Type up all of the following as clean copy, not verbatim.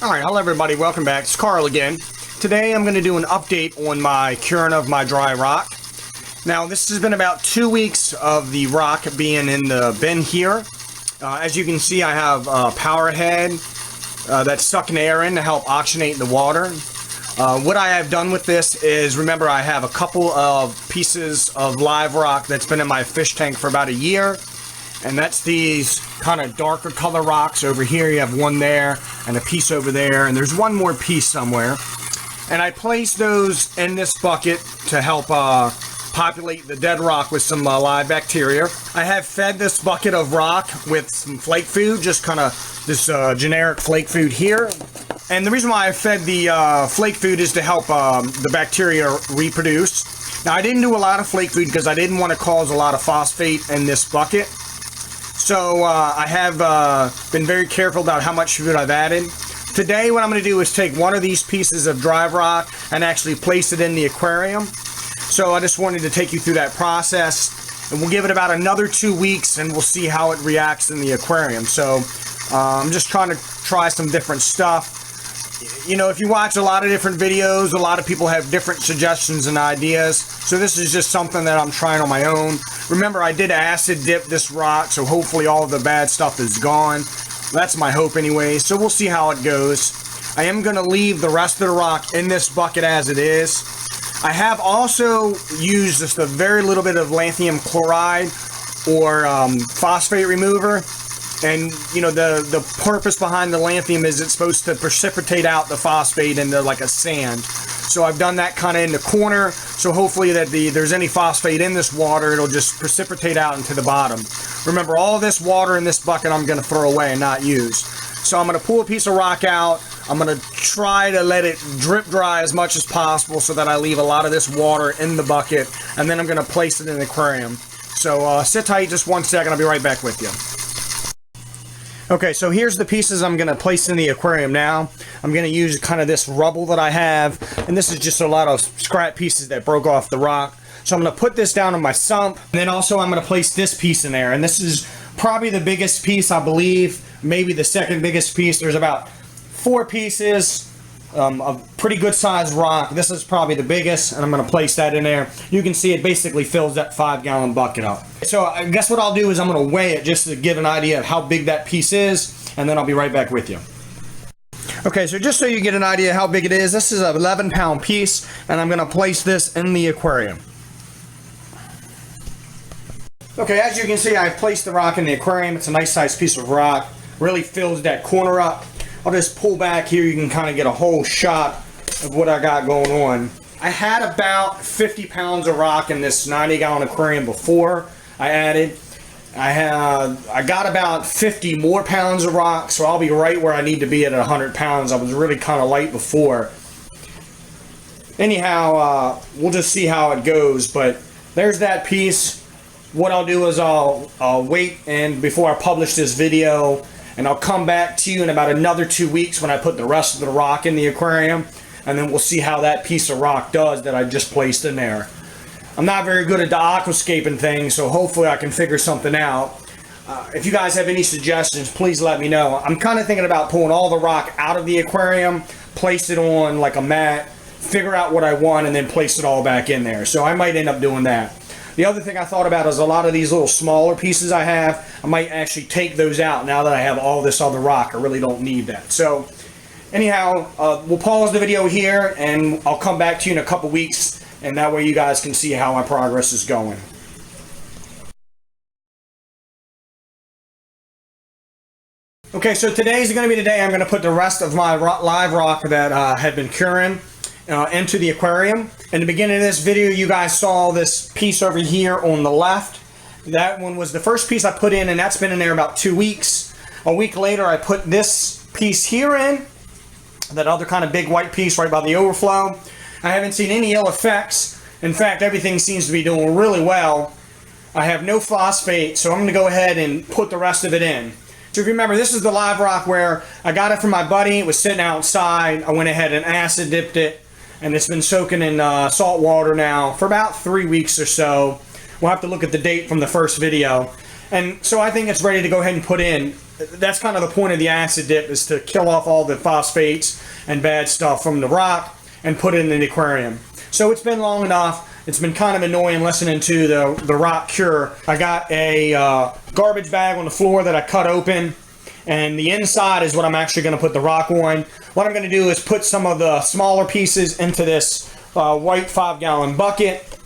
Alright, hello everybody, welcome back. It's Carl again. Today I'm going to do an update on my curing of my dry rock. Now this has been about 2 weeks of the rock being in the bin here. As you can see, I have a power head that's sucking air in to help oxygenate the water. What I have done with this is, remember, I have a couple of pieces of live rock that's been in my fish tank for about a year. And that's these kind of darker color rocks. Over here you have one there and a piece over there, and there's one more piece somewhere. And I placed those in this bucket to help populate the dead rock with some live bacteria. I have fed this bucket of rock with some flake food, just kind of this generic flake food here. And the reason why I fed the flake food is to help the bacteria reproduce. Now I didn't do a lot of flake food because I didn't want to cause a lot of phosphate in this bucket. So I have been very careful about how much food I've added. Today what I'm going to do is take one of these pieces of dry rock and actually place it in the aquarium. So I just wanted to take you through that process, and we'll give it about another 2 weeks and we'll see how it reacts in the aquarium. So I'm just trying to try some different stuff. You know, if you watch a lot of different videos, a lot of people have different suggestions and ideas. So this is just something that I'm trying on my own. Remember, I did acid dip this rock, so hopefully all of the bad stuff is gone. That's my hope anyway, so we'll see how it goes. I am going to leave the rest of the rock in this bucket as it is. I have also used just a very little bit of lithium chloride or phosphate remover. And, you know, the purpose behind the lithium is it's supposed to precipitate out the phosphate into like a sand. So I've done that kind of in the corner, so hopefully that there's any phosphate in this water, it'll just precipitate out into the bottom. Remember, all this water in this bucket I'm going to throw away and not use. So I'm going to pull a piece of rock out. I'm going to try to let it drip dry as much as possible so that I leave a lot of this water in the bucket, and then I'm going to place it in the aquarium. So sit tight just 1 second, I'll be right back with you. Okay, so here's the pieces I'm going to place in the aquarium now. I'm going to use kind of this rubble that I have, and this is just a lot of scrap pieces that broke off the rock. So I'm going to put this down in my sump, and then also I'm going to place this piece in there, and this is probably the biggest piece, I believe, maybe the second biggest piece. There's about 4 pieces of pretty good sized rock. This is probably the biggest, and I'm going to place that in there. You can see it basically fills that 5-gallon bucket up. So I guess what I'll do is I'm going to weigh it just to give an idea of how big that piece is, and then I'll be right back with you. Okay, so just so you get an idea how big it is, this is an 11-pound piece, and I'm going to place this in the aquarium. Okay, as you can see, I've placed the rock in the aquarium. It's a nice sized piece of rock. Really fills that corner up. I'll just pull back here. You can kind of get a whole shot of what I got going on. I had about 50 pounds of rock in this 90-gallon aquarium before I added. I got about 50 more pounds of rock, so I'll be right where I need to be at 100 pounds. I was really kind of light before. Anyhow, we'll just see how it goes, but there's that piece. What I'll do is I'll wait and before I publish this video, and I'll come back to you in about another 2 weeks when I put the rest of the rock in the aquarium, and then we'll see how that piece of rock does that I just placed in there. I'm not very good at the aquascaping thing, so hopefully I can figure something out. If you guys have any suggestions, please let me know. I'm kind of thinking about pulling all the rock out of the aquarium, place it on like a mat, figure out what I want, and then place it all back in there. So I might end up doing that. The other thing I thought about is a lot of these little smaller pieces I have, I might actually take those out now that I have all this other rock. I really don't need that. So anyhow, we'll pause the video here, and I'll come back to you in a couple weeks, and that way you guys can see how my progress is going. Okay, so today's going to be the day I'm going to put the rest of my live rock that had been curing into the aquarium. In the beginning of this video, you guys saw this piece over here on the left. That one was the first piece I put in, and that's been in there about 2 weeks. A week later, I put this piece here in, that other kind of big white piece right by the overflow. I haven't seen any ill effects. In fact, everything seems to be doing really well. I have no phosphate, so I'm going to go ahead and put the rest of it in. So if you remember, this is the live rock where I got it from my buddy. It was sitting outside. I went ahead and acid dipped it, and it's been soaking in salt water now for about 3 weeks or so. We'll have to look at the date from the first video. And so I think it's ready to go ahead and put in. That's kind of the point of the acid dip, is to kill off all the phosphates and bad stuff from the rock and put it in the aquarium. So it's been long enough. It's been kind of annoying listening to the rock cure. I got a garbage bag on the floor that I cut open, and the inside is what I'm actually going to put the rock on. What I'm going to do is put some of the smaller pieces into this white 5-gallon bucket,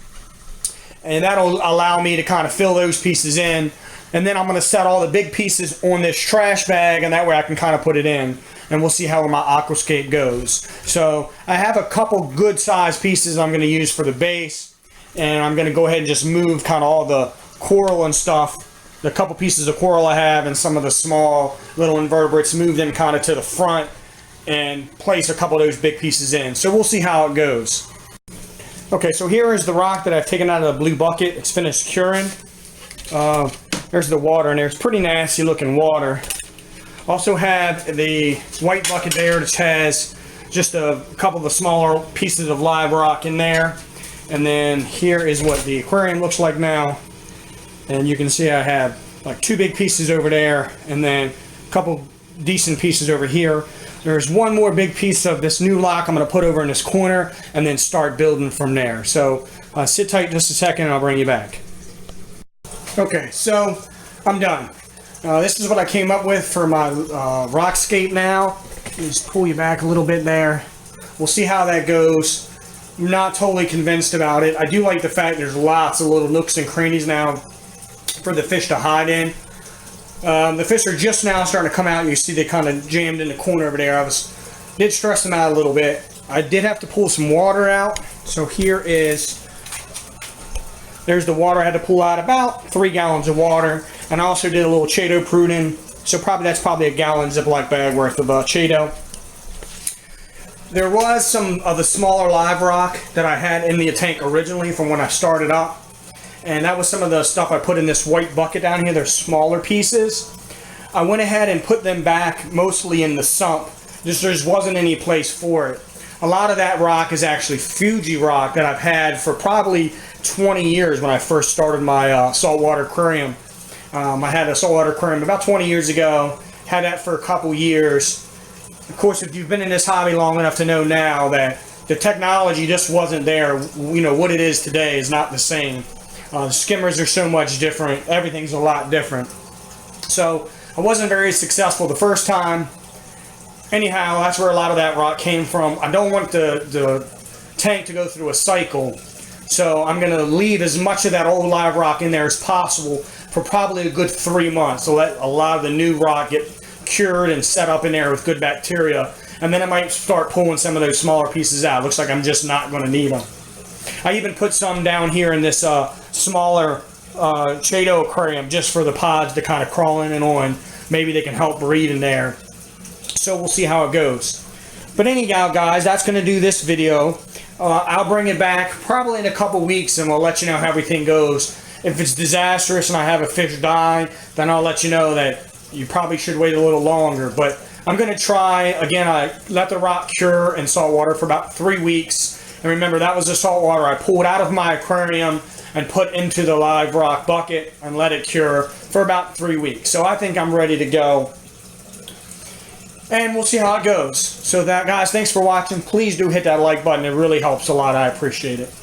and that'll allow me to kind of fill those pieces in. And then I'm going to set all the big pieces on this trash bag, and that way I can kind of put it in. And we'll see how my aquascape goes. So I have a couple good sized pieces I'm going to use for the base, and I'm going to go ahead and just move kind of all the coral and stuff, the couple pieces of coral I have and some of the small little invertebrates, move them kind of to the front and place a couple of those big pieces in. So we'll see how it goes. Okay, so here is the rock that I've taken out of the blue bucket. It's finished curing. There's the water in there. It's pretty nasty looking water. Also have the white bucket there, which has just a couple of the smaller pieces of live rock in there. And then here is what the aquarium looks like now. And you can see I have like 2 big pieces over there, and then a couple decent pieces over here. There's one more big piece of this new rock I'm going to put over in this corner, and then start building from there. So sit tight just a second and I'll bring you back. Okay, so I'm done. This is what I came up with for my rockscape now. Just pull you back a little bit there. We'll see how that goes. I'm not totally convinced about it. I do like the fact there's lots of little nooks and crannies now for the fish to hide in. The fish are just now starting to come out. You see they kind of jammed in the corner over there. Did stress them out a little bit. I did have to pull some water out. So there's the water I had to pull out, about 3 gallons of water. And I also did a little Chaeto pruning, so that's probably a gallon Ziploc bag worth of Chaeto. There was some of the smaller live rock that I had in the tank originally from when I started up, and that was some of the stuff I put in this white bucket down here. They're smaller pieces. I went ahead and put them back mostly in the sump. There just wasn't any place for it. A lot of that rock is actually Fuji rock that I've had for probably 20 years when I first started my saltwater aquarium. I had a saltwater aquarium about 20 years ago, had that for a couple years. Of course, if you've been in this hobby long enough to know now that the technology just wasn't there. You know, what it is today is not the same. The skimmers are so much different. Everything's a lot different. So I wasn't very successful the first time. Anyhow, that's where a lot of that rock came from. I don't want the tank to go through a cycle. So I'm going to leave as much of that old live rock in there as possible for probably a good 3 months. So let a lot of the new rock get cured and set up in there with good bacteria. And then I might start pulling some of those smaller pieces out. Looks like I'm just not going to need them. I even put some down here in this smaller Chaeto aquarium just for the pods to kind of crawl in and on. Maybe they can help breed in there. So we'll see how it goes. But anyhow, guys, that's going to do this video. I'll bring it back probably in a couple weeks, and we'll let you know how everything goes. If it's disastrous and I have a fish die, then I'll let you know that you probably should wait a little longer. But I'm going to try, again, I let the rock cure in salt water for about 3 weeks. And remember, that was the salt water I pulled out of my aquarium and put into the live rock bucket and let it cure for about 3 weeks. So I think I'm ready to go. And we'll see how it goes. So that, guys, thanks for watching. Please do hit that like button. It really helps a lot. I appreciate it.